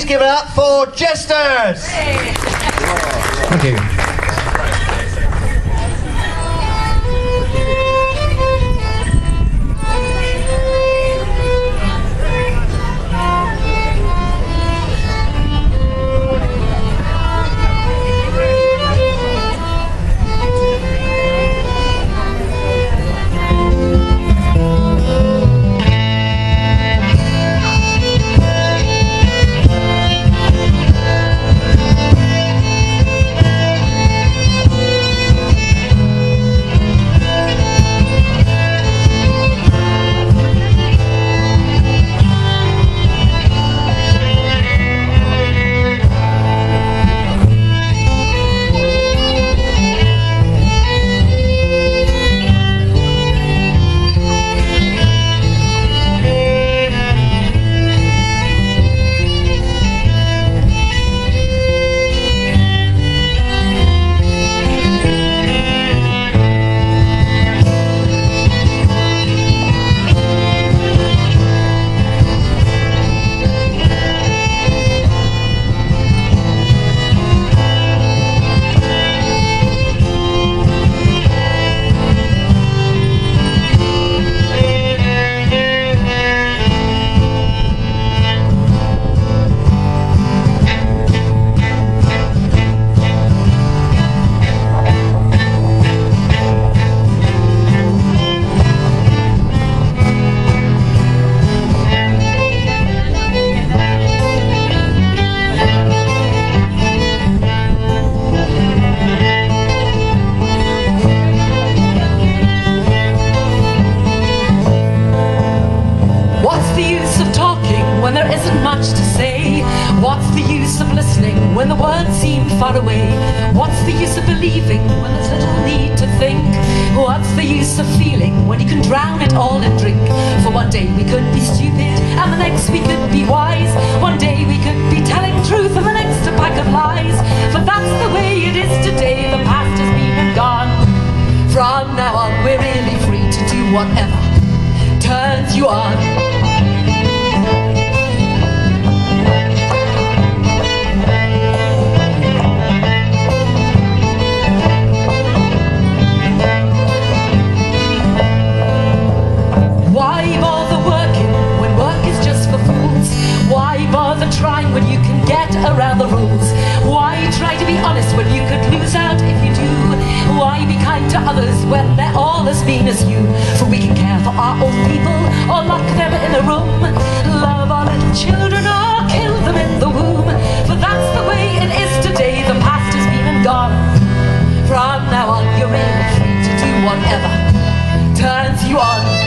please give it up for Jesters. Thank you. when the words seem far away? What's the use of believing when there's little need to think? What's the use of feeling when you can drown it all in drink? For one day we could be stupid and the next we could be wise. One day we could be telling truth and the next a pack of lies. For that's the way it is today, the past has been and gone. From now on we're really free to do whatever turns you on. Why bother working when work is just for fools? Why bother trying when you can get around the rules? Why try to be honest when you could lose out if you do? Why be kind to others when they're all as mean as you? For we can care for our old people or lock them in a room, love our little children or kill them in the womb. For that's the way it is today, the past has been and gone. From now on you're really free to do whatever turns you on.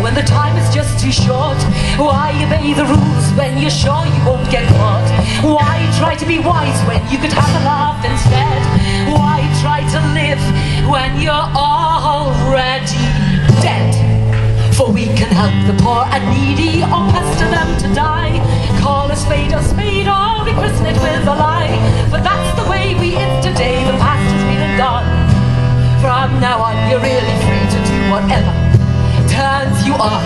When the time is just too short, why obey the rules when you're sure you won't get caught? Why try to be wise when you could have a laugh instead? Why try to live when you're already dead? For we can help the poor and needy or pester them to die. Call a spade, or we christen it with a lie. But that's the way we is today, the past has been and gone. From now on you're really free to do whatever turns you on.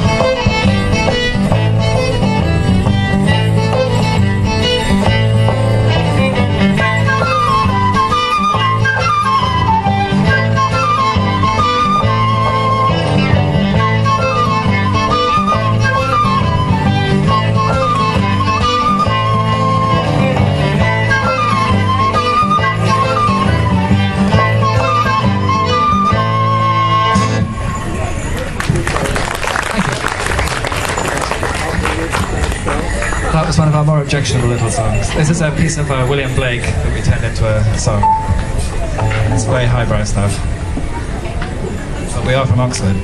That was one of our more objectionable little songs. This is a piece of William Blake that we turned into a song. It's very highbrow stuff. But we are from Oxford.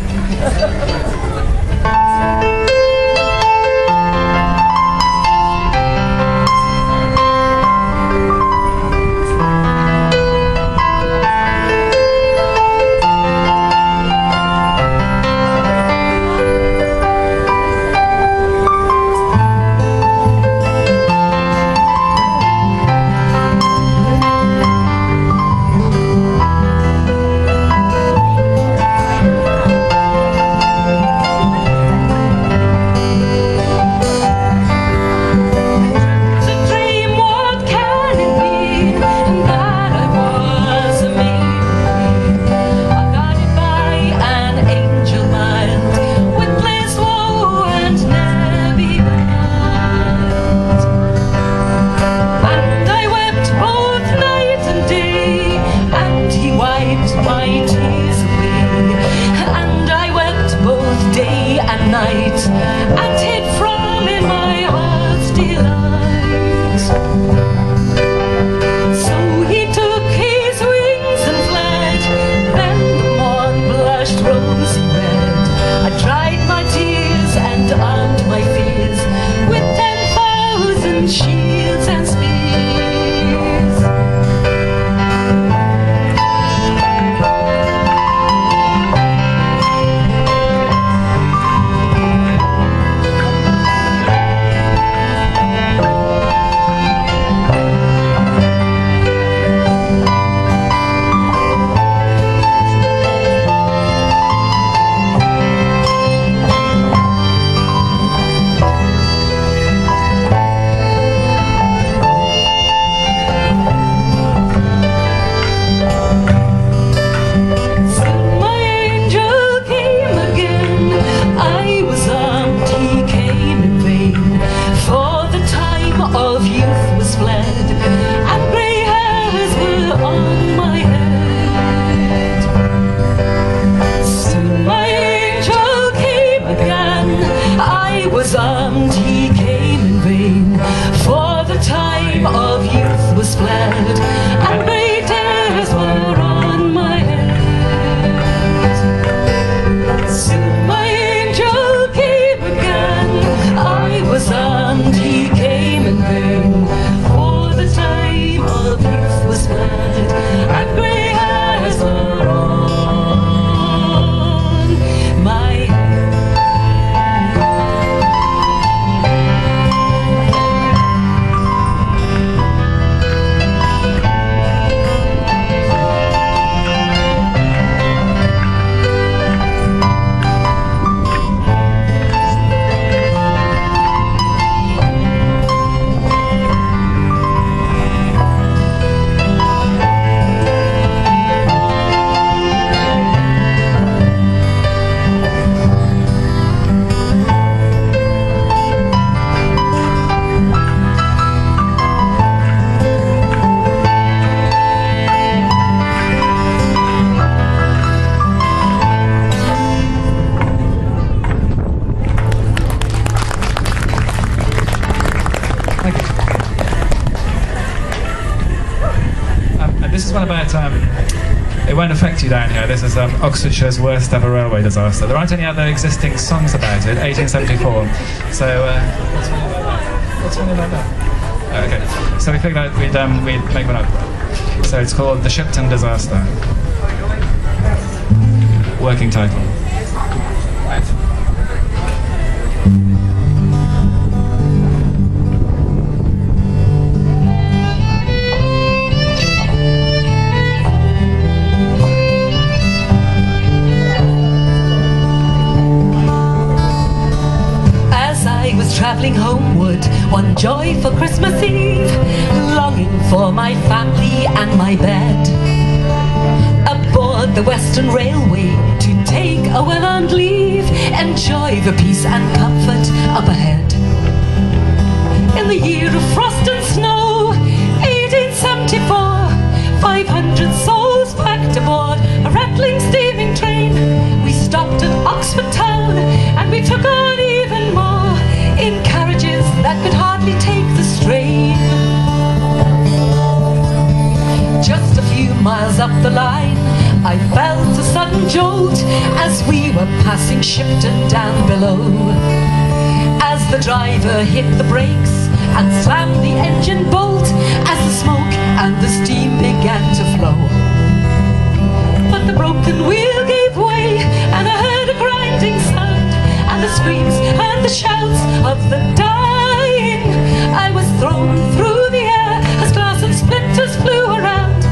is one about, it won't affect you down here. This is Oxfordshire's worst ever railway disaster. There aren't any other existing songs about it, 1874. So, what's funny about that? Oh, okay, so we figured out we'd make one up. So it's called The Shipton Disaster. Working title. Right. Travelling homeward one joyful Christmas Eve, longing for my family and my bed, aboard the Western Railway to take a well-earned leave, enjoy the peace and comfort up ahead. In the year of frost and snow, 1874, 500 souls packed aboard a rattling steaming train. We stopped at Oxford town and we took on even more in carriages that could hardly take the strain. Just a few miles up the line, I felt a sudden jolt as we were passing Shipton down below. As the driver hit the brakes and slammed the engine bolt, as the smoke and the steam began to flow. But the broken wheel gave way and I heard a grinding sound, and the screams and the shouts of the dying. I was thrown through the air as glass and splinters flew around,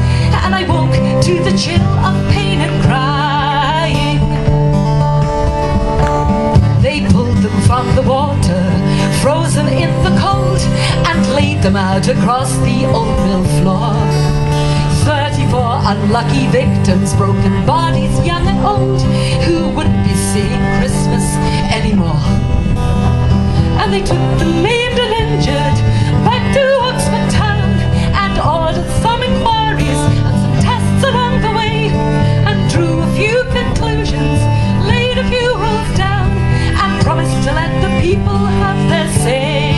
and I woke to the chill of pain and crying. They pulled them from the water, frozen in the cold, and laid them out across the old mill floor. 34 unlucky victims, broken bodies, young and old, who wouldn't be seeing Christmas anymore. And they took the maimed and injured back to Oxford town and ordered some inquiries and some tests along the way, and drew a few conclusions, laid a few rules down, and promised to let the people have their say.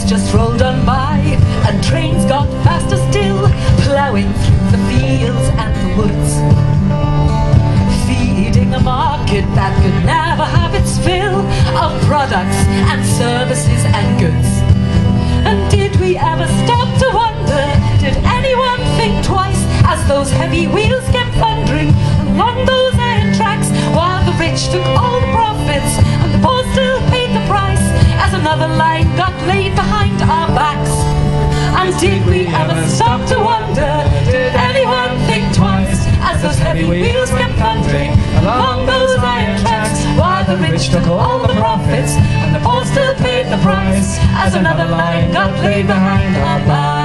Just rolled on by, and trains got faster still, ploughing through the fields and the woods, feeding a market that could never have its fill of products and services and goods. And did we ever stop to wonder, did anyone think twice, as those heavy wheels kept thundering along those iron tracks, while the rich took all the profits and the poor still paid the price, as another line got laid behind our backs? And did we ever stop to wonder, did anyone think twice, as those heavy wheels kept thundering along those iron tracks, while the rich took all the profits and the poor still paid the price, as another line got laid behind our backs?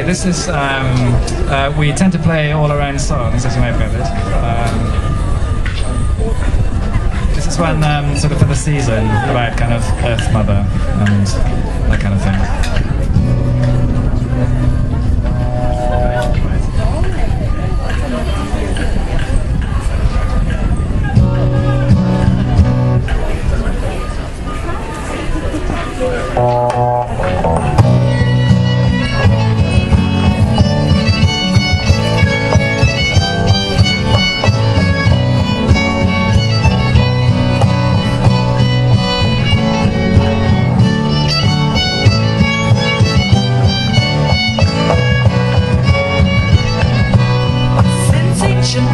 Okay, this is, we tend to play all our own songs, as you may have gathered. This is one sort of for the season, about kind of Earth Mother and that kind of thing.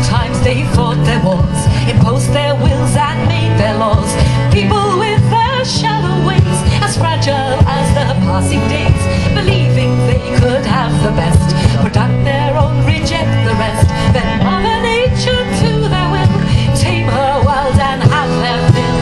Times they fought their wars, imposed their wills and made their laws. People with their shallow wings, as fragile as the passing days, believing they could have the best, put out their own, reject the rest. Then Mother Nature to their will, tame her world and have their fill.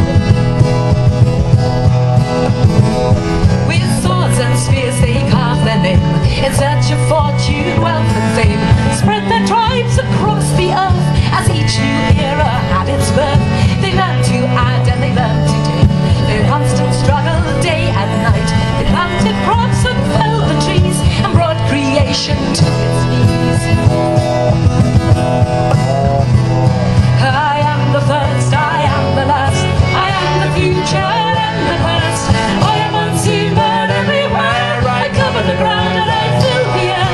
With swords and spears they carve their name, in search of fortune, wealth and fame, spread their tribes across the earth. As each new era had its birth, they learned to add and they learned to take. Their constant struggle day and night. They planted crops and felled the trees and brought creation to its knees. I am the first, I am the last, I am the future and the past. I am unseen but everywhere. I cover the ground and I fill the air.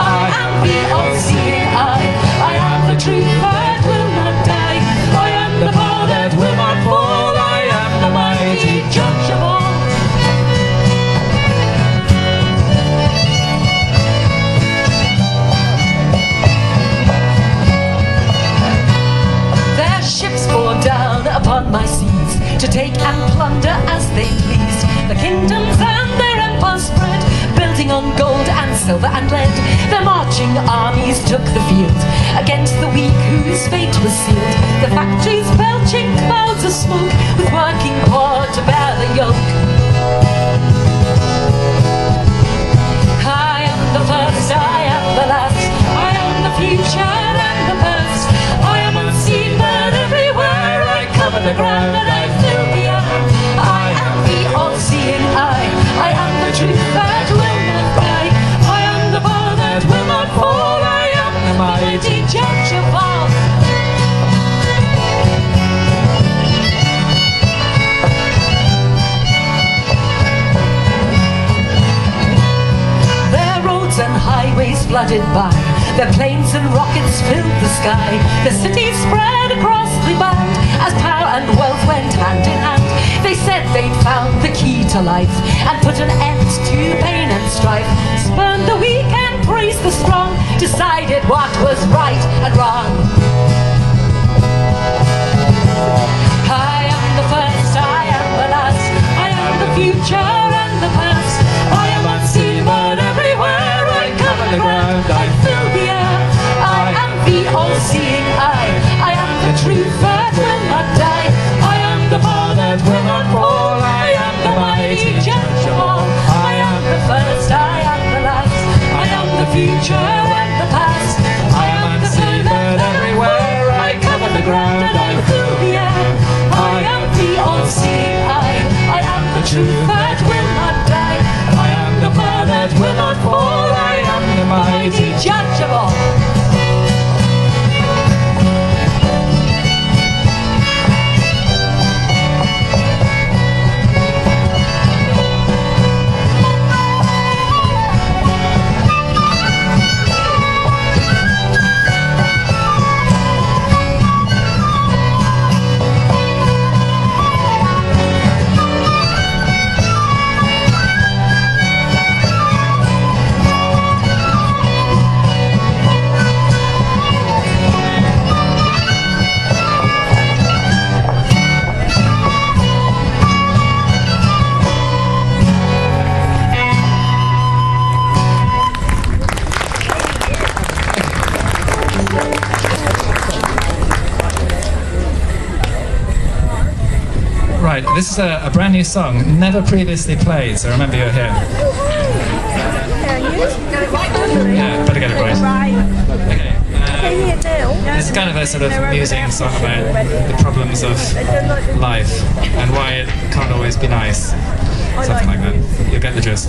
I am the all-seeing eye. I am the truth that will not die. I am the power that will not fall. I am the mighty judge of all. Their ships bore down upon my seas to take and plunder as they pleased. The kingdoms and their empires spread, building on gold and silver and lead. Their marching armies took the field against the weak whose fate was sealed. The factories belching clouds of smoke, with working poor to bear the yoke. I am the first, I am the last, I am the future and the past. I am unseen but everywhere. I cover the ground and I fill the air. I am the all-seeing eye. I am the truth that will not die. I am the power that will not fall. I am the mighty judge of all. Their roads and highways flooded by, their planes and rockets filled the sky. The cities spread across the band as power and wealth went hand in hand. They said they'd found the key to life and put an end to pain and strife. Spurned the weak and praised the strong, decided what was right and wrong. I am the first, I am the last, I am the future and the past. I am unseen but everywhere. I cover the ground, I fill the air. I am the all-seeing eye. I am the truth that will not die. I am the power that will not fall. I am the mighty judge of all. I am the first, I am the last, I am the future and the past. I am unseen but everywhere. I cover the ground and I fill the air. I am the all-seeing eye. I am the truth that will not die. I am the power that will not fall. I am the mighty judge of all. Right, this is a brand new song, never previously played, so remember you're here. Yeah, better get it right. Okay. It's kind of a sort of musing song about the problems of life and why it can't always be nice. Something like that. You'll get the gist.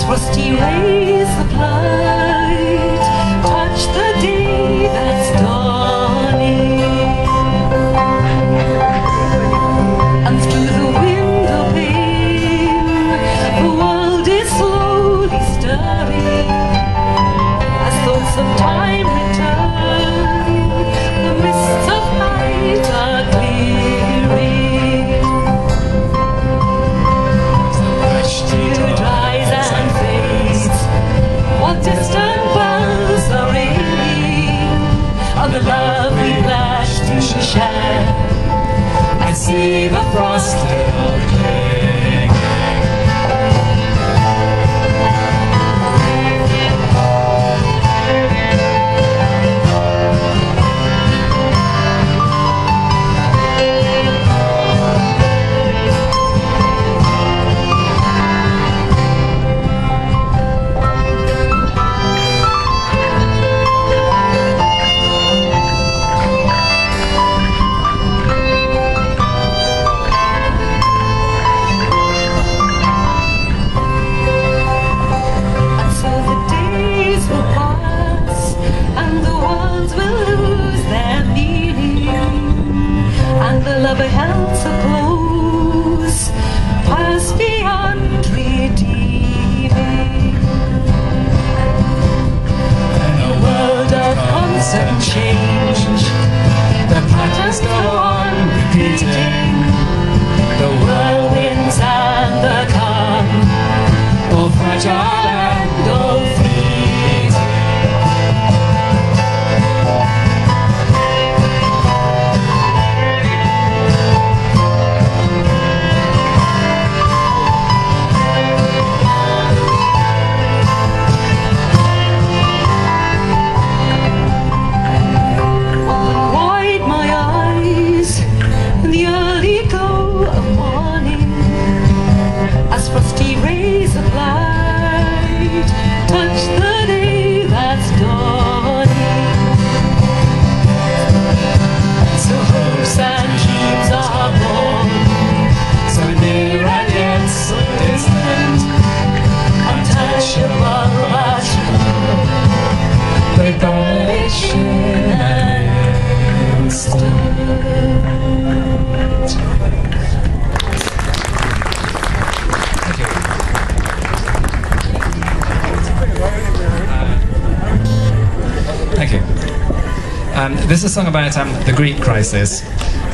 Rusty rays of light touch the day that's dawning, and through the window pane the world is slowly stirring as thoughts of time return. The mists of night are clearing. Still dries and fades, while distant bells are ringing on the love we pledged to share. I see the frost still clinging. Love held so close, past beyond redeeming. In a world of constant change, the patterns go on repeating. The whirlwinds and the calm, all fragile and all fleeting. Frosty rays of light touch the day that's dawning. So hopes and dreams are born, so near and yet so distant, untouchable but they vanish in an instant. Thank you. This is a song about the Greek crisis,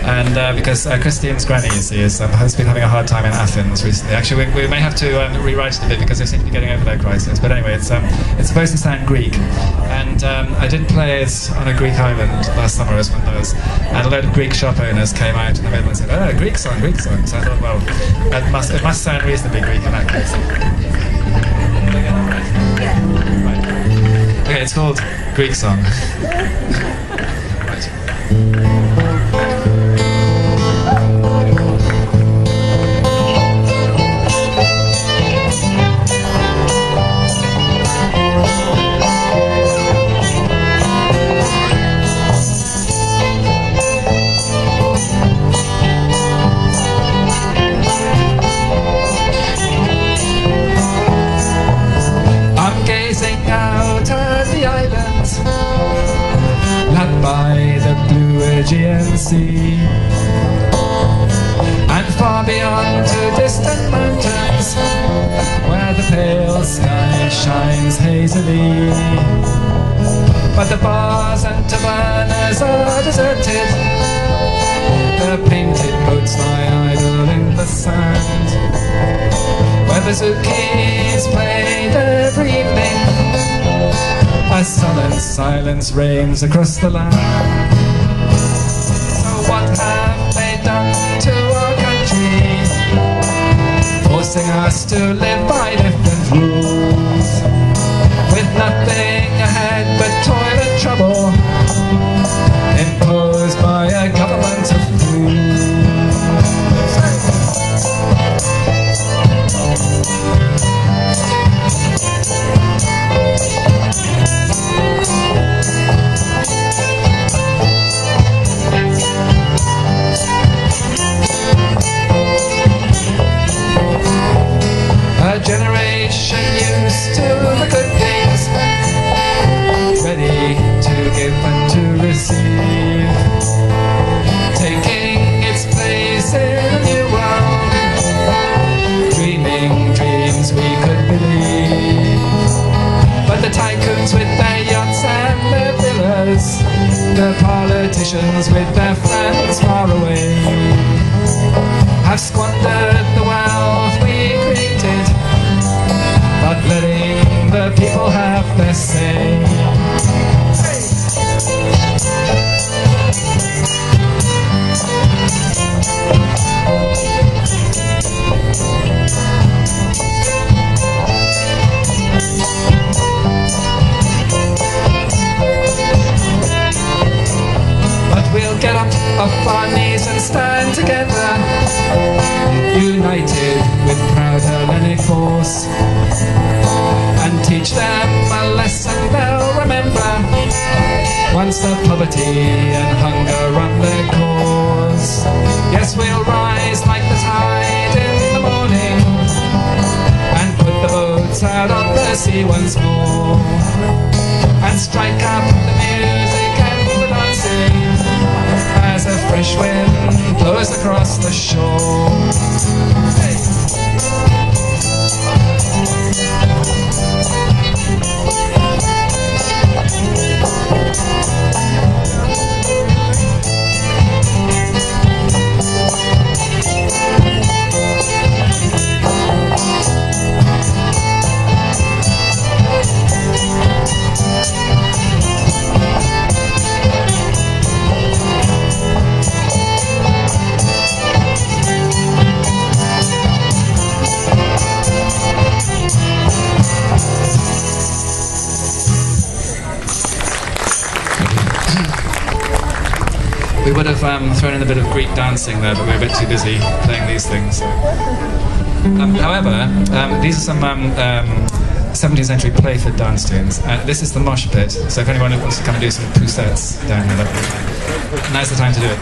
and because Christine's granny, you see, has been having a hard time in Athens recently. Actually, we may have to rewrite it a bit because they seem to be getting over their crisis. But anyway, it's supposed to sound Greek, and I did play it on a Greek island last summer, as one does, and a load of Greek shop owners came out in the middle and said, "Oh, Greek song, Greek song." So I thought, well, it must sound reasonably Greek in that case. Right. Okay, it's called Greek Song. Right. Out at the islands, lapped by the blue Aegean Sea, and far beyond to distant mountains, where the pale sky shines hazily. But the bars and tavernas are deserted, the painted boats lie idle in the sand, where the zoukies played every evening, as sullen silence reigns across the land. So what have they done to our country, forcing us to live by different rules, with nothing ahead but toil and trouble, imposed by a government of fools. A generation used to the good things, ready to give and to receive, taking its place in a new world, dreaming dreams we could believe. But the tycoons with their yachts and their villas, the politicians with their friends far away, have squandered the wealth we created, not letting the people have their say. But we'll get up off our knees and stand together, united with proud Hellenic force, and teach them a lesson they'll remember once the poverty and hunger run their course. Yes, we'll rise like the tide in the morning and put the boats out on the sea once more, and strike up the music and the dancing as a fresh wind blows across the shore. Hey. We would have thrown in a bit of Greek dancing there, but we were a bit too busy playing these things. However, these are some 17th century Playford dance tunes. This is the mosh pit, so if anyone wants to come and do some poussettes down here, now's the time to do it.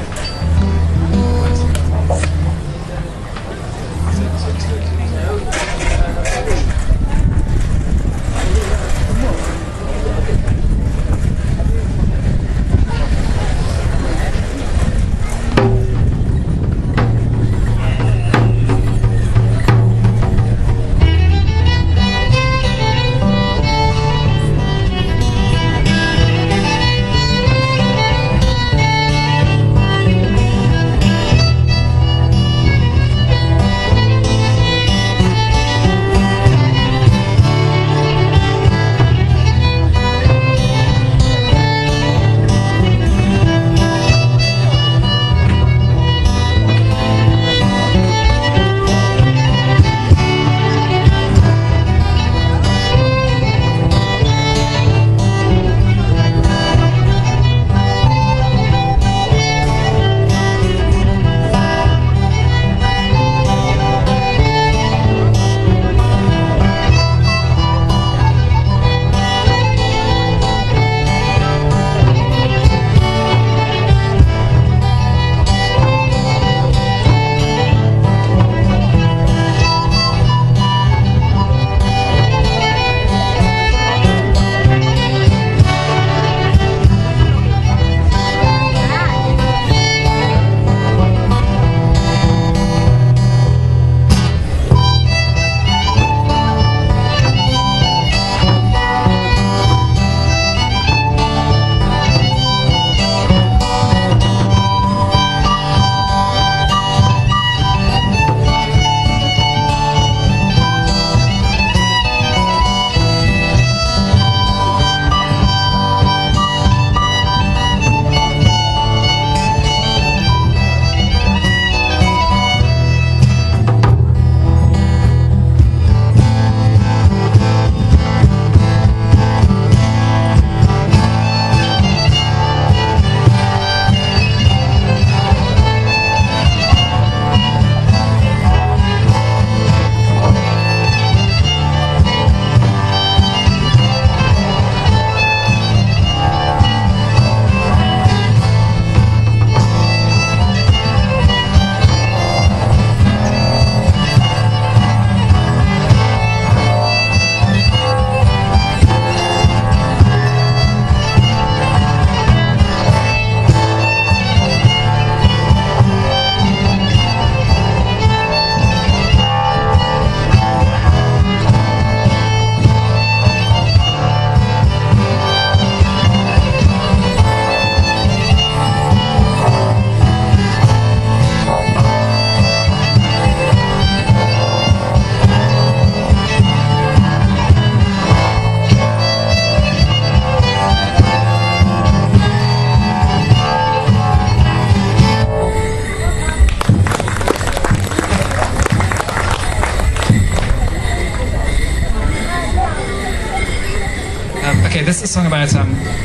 Okay, this is a song about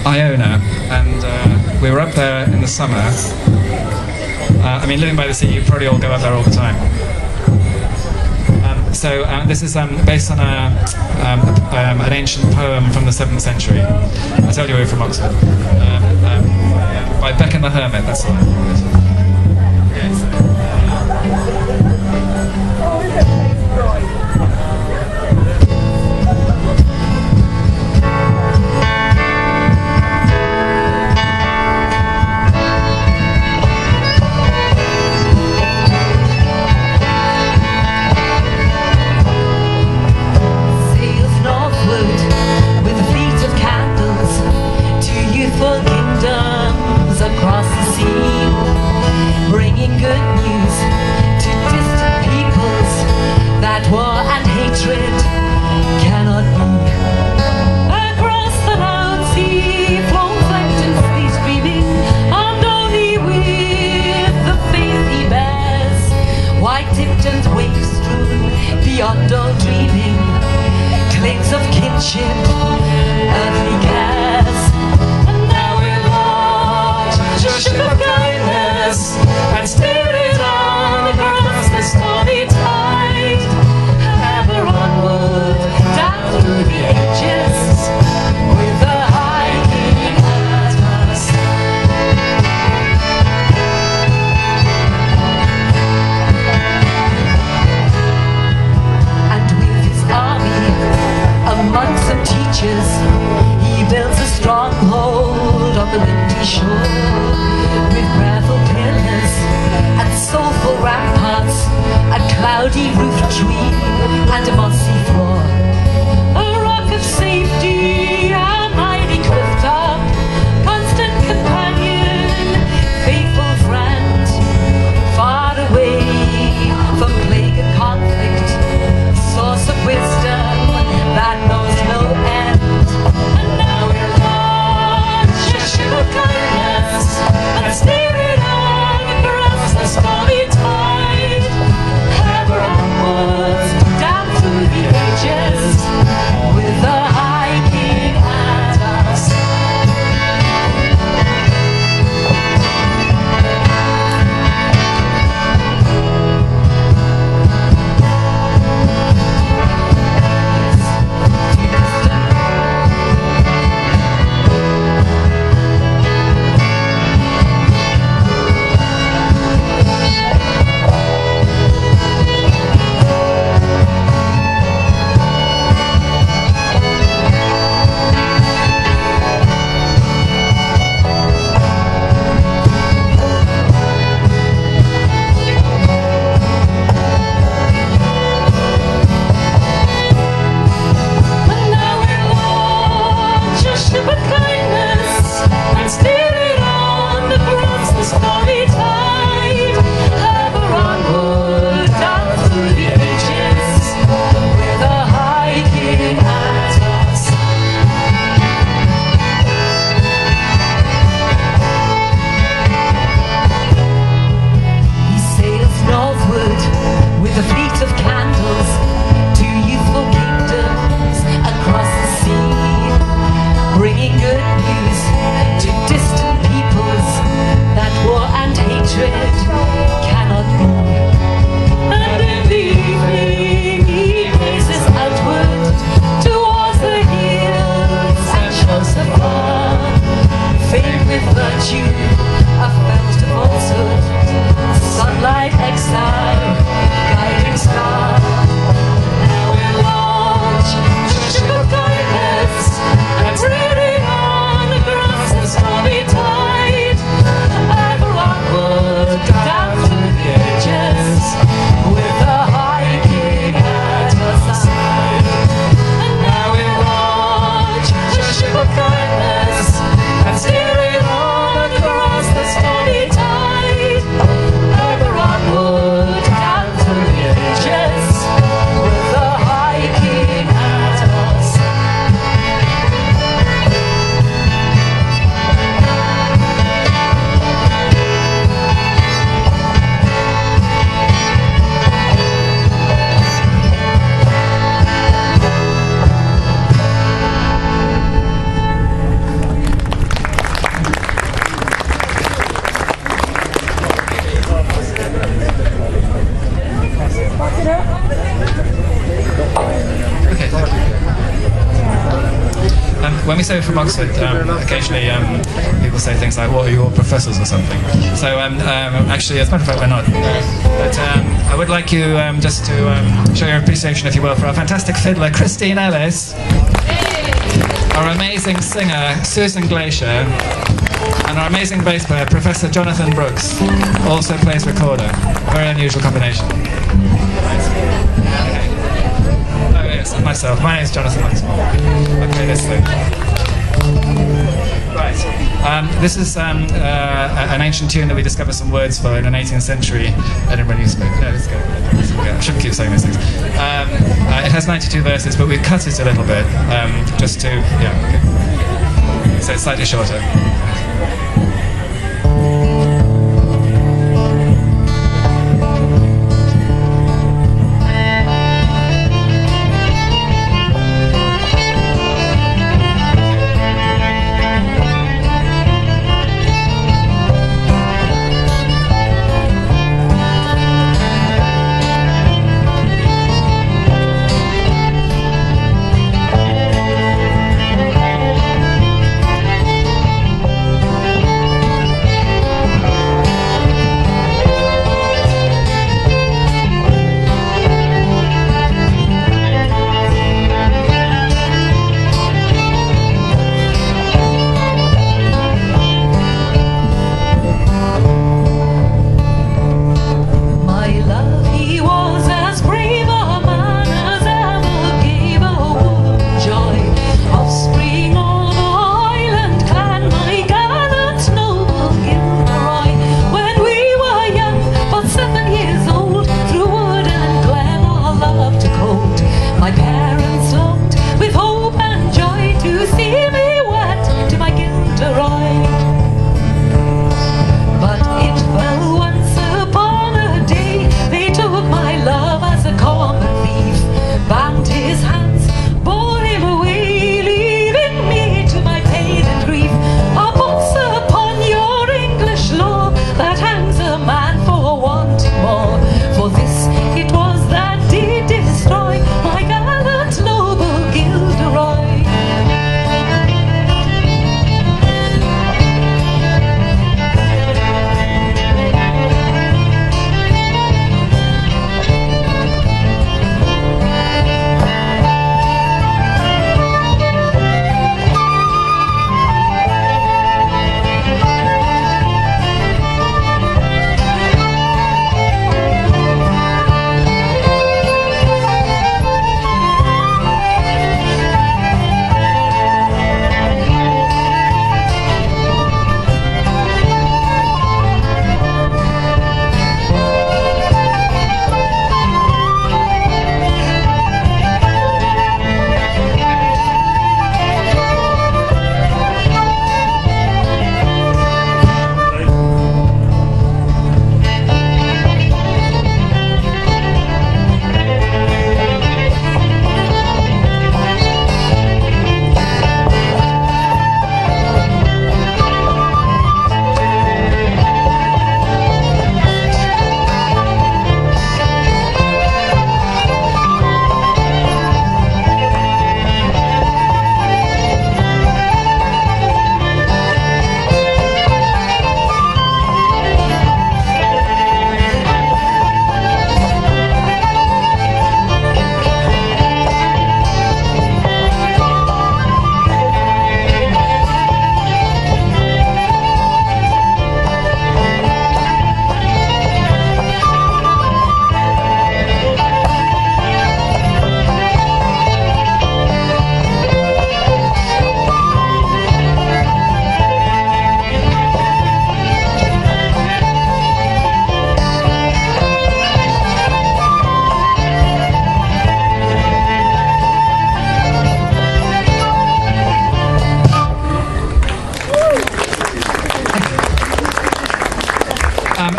Iona, and we were up there in the summer. I mean, living by the sea, you probably all go up there all the time. So this is based on an ancient poem from the 7th century. I told you we were from Oxford. By Beckon the Hermit, that's the one. Okay, so, across the sea, bringing good news to distant peoples that war and hatred cannot be. Across the loud sea flows Lenten fleet streaming, armed only with the faith he bears, white-tipped and wave-strewn beyond all dreaming, clings of kinship, earthly cares. Ship of kindness and steer it on across the stormy tide, ever onward down through the ages with the high king at our side. And with his army among some teachers, he builds a stronghold on the windy shore, with gravel pillars and soulful ramparts, a cloudy roof tree and a mossy floor, a rock of safety, a mighty cliff top, constant companion, faithful friend, far away from plague and conflict, source of wisdom that knows no end. And now we're launched a ship of kindness and steer it on across the stormy tide, ever onwards down through the when we say we're from Oxford, occasionally people say things like, "What are your professors?" or something. So actually, as a matter of fact, we're not. But I would like you just to show your appreciation, if you will, for our fantastic fiddler, Christine Ellis, our amazing singer, Susan Glacier, and our amazing bass player, Professor Jonathan Brooks, also plays recorder. Very unusual combination. Oh yes, and myself. My name is Jonathan Maxwell. Okay, this thing. Right. This is an ancient tune that we discovered some words for in an 18th century Edinburgh newspaper. No, let's go. I shouldn't keep saying these things. It has 92 verses, but we've cut it a little bit, just to, yeah, okay. So it's slightly shorter.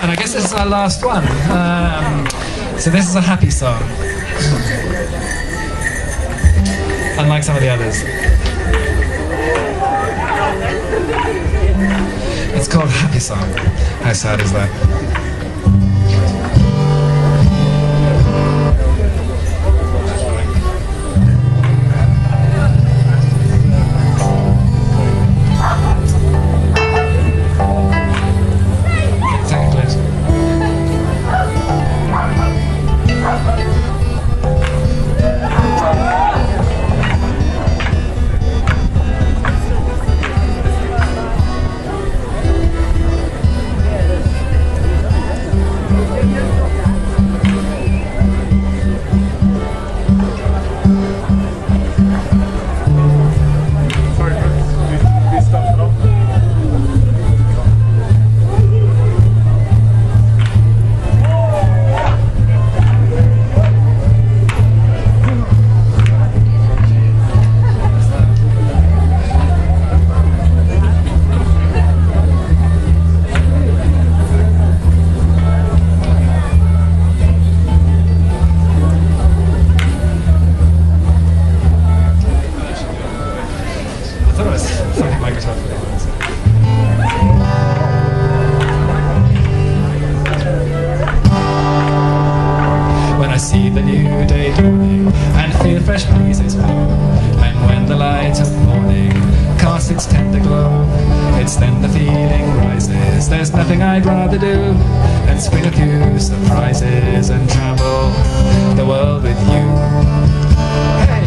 And I guess this is our last one. So this is a happy song. Unlike some of the others. It's called Happy Song. How sad is that? fresh breezes blow, and when the light of morning casts its tender glow, it's then the feeling rises. There's nothing I'd rather do than spring a few surprises and travel the world with you. Hey!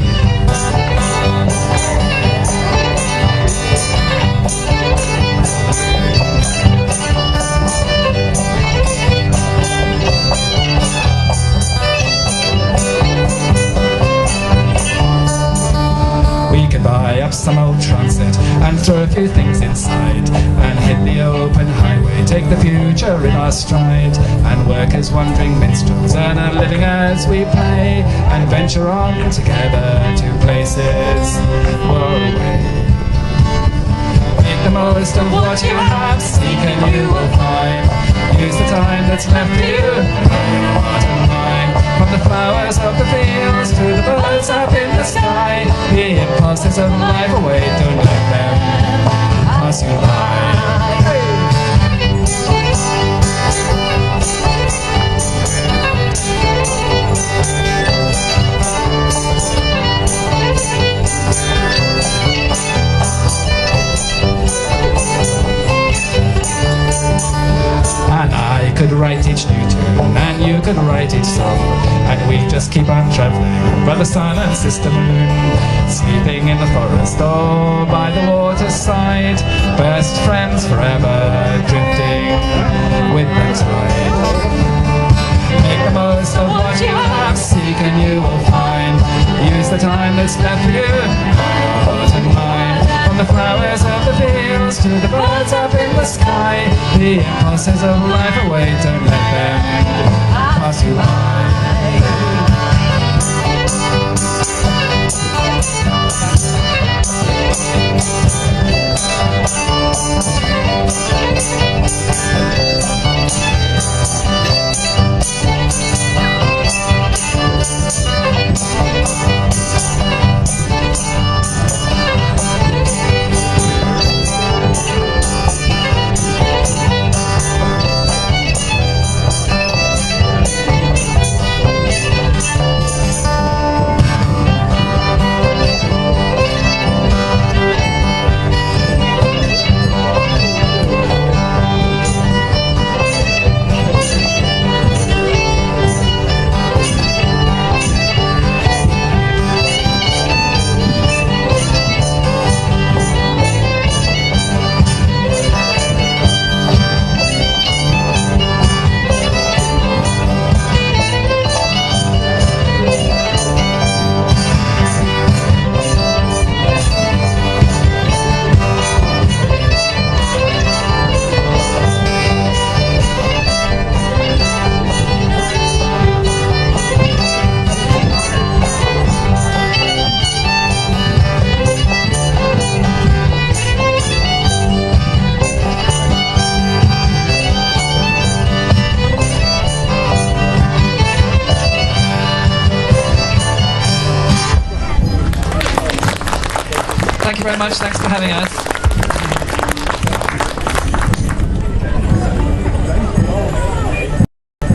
We could buy up some old transit and throw a few things inside and hit the open highway, take the future in our stride, and work as wandering minstrels, earn a living as we play, and venture on together to places far away. Make the most of what you have, seek and you will find. Use the time that's left for you, heart and mind. From the flowers of the fields to the birds up in the sky, the impulses of life away, don't let them pass you by. Hey! And I could write each new tune, and you could write each song, and we just keep on travelling by the sun and sister moon, sleeping in the forest or by the waterside, best friends forever, drifting with the tide. Make the most of what you have, seek and you will find. Use the time that's left for you, heart and mind. From the flowers of the fields to the birds up in the sky, the impulses of life away, don't let them pass you by. Thank you very much. Thanks for having us.